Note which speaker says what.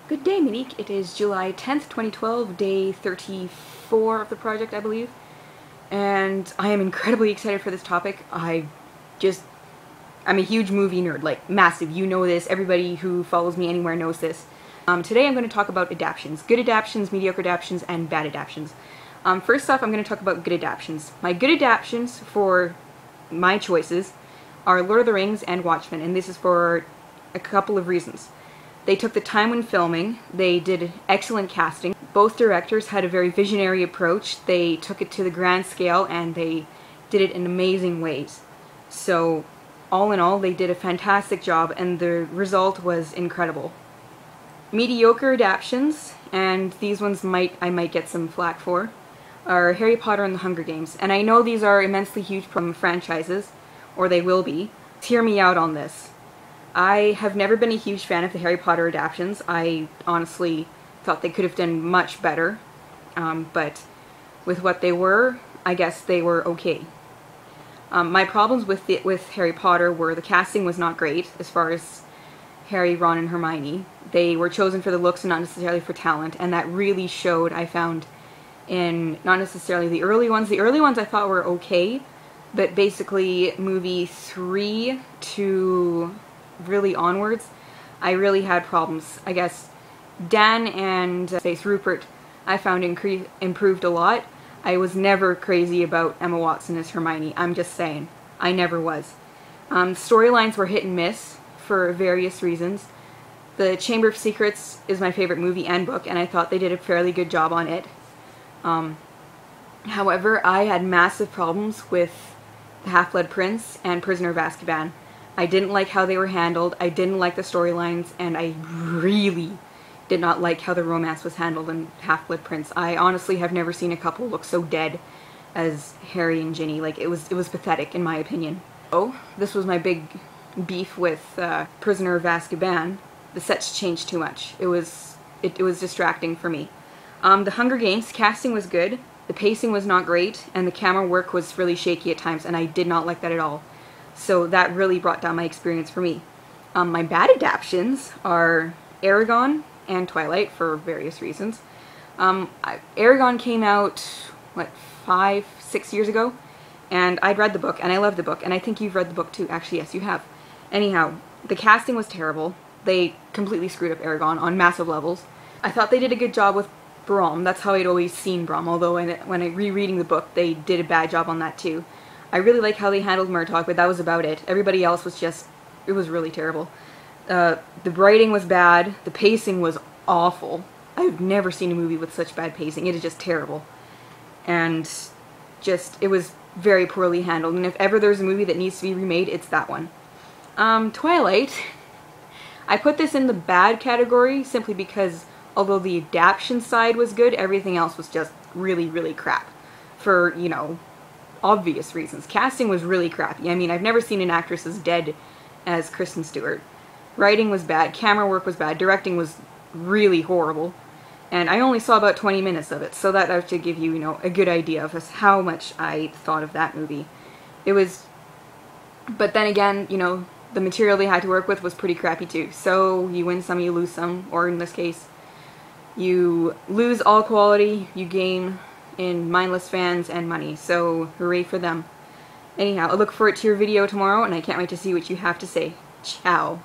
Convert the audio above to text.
Speaker 1: Good day, Monique. It is July 10th, 2012, day 34 of the project, I believe. And I am incredibly excited for this topic. I'm a huge movie nerd, like massive. You know this. Everybody who follows me anywhere knows this. Today I'm going to talk about adaptions. Good adaptions, mediocre adaptions, and bad adaptions. First off, I'm going to talk about good adaptions. My good adaptions for my choices are Lord of the Rings and Watchmen, and this is for a couple of reasons. They took the time when filming, they did excellent casting. Both directors had a very visionary approach. They took it to the grand scale and they did it in amazing ways. So, all in all, they did a fantastic job and the result was incredible. Mediocre adaptions, and these ones I might get some flack for, are Harry Potter and the Hunger Games. And I know these are immensely huge franchises, or they will be. Hear me out on this. I have never been a huge fan of the Harry Potter adaptions. I honestly thought they could have done much better, but with what they were, I guess they were okay. My problems with Harry Potter were the casting was not great as far as Harry, Ron, and Hermione. They were chosen for the looks and not necessarily for talent, and that really showed, I found, in not necessarily the early ones. The early ones I thought were okay, but basically movie 3 to really onwards, I really had problems. I guess Dan and Rupert I found improved a lot. I was never crazy about Emma Watson as Hermione. I'm just saying. I never was. Storylines were hit and miss for various reasons. The Chamber of Secrets is my favorite movie and book, and I thought they did a fairly good job on it. However, I had massive problems with The Half-Blood Prince and Prisoner of Azkaban. I didn't like how they were handled, I didn't like the storylines, and I really did not like how the romance was handled in Half-Blood Prince. I honestly have never seen a couple look so dead as Harry and Ginny. Like, it was pathetic, in my opinion. Oh, this was my big beef with Prisoner of Azkaban. The sets changed too much. It was distracting for me. The Hunger Games, casting was good, the pacing was not great, and the camera work was really shaky at times, and I did not like that at all. So that really brought down my experience for me. My bad adaptions are Eragon and Twilight for various reasons. Eragon came out, what, 5-6 years ago? And I'd read the book, and I loved the book, and I think you've read the book too. Actually, yes, you have. Anyhow, the casting was terrible. They completely screwed up Eragon on massive levels. I thought they did a good job with Brom. That's how I'd always seen Brom, although when I rereading the book, they did a bad job on that too. I really like how they handled Murtaugh, but that was about it. Everybody else was just, it was really terrible. The writing was bad, the pacing was awful. I've never seen a movie with such bad pacing. It is just terrible. And it was very poorly handled, and if ever there's a movie that needs to be remade, it's that one. Twilight, I put this in the bad category simply because although the adaptation side was good, everything else was just really, really crap. For, you know, obvious reasons. Casting was really crappy. I mean, I've never seen an actress as dead as Kristen Stewart. Writing was bad, camera work was bad, directing was really horrible, and I only saw about 20 minutes of it, so that should give you, you know, a good idea of how much I thought of that movie. But then again, you know, the material they had to work with was pretty crappy too, so you win some, you lose some, or in this case, you lose all quality, you gain in mindless fans and money, so hooray for them. Anyhow, I look forward to your video tomorrow, and I can't wait to see what you have to say. Ciao.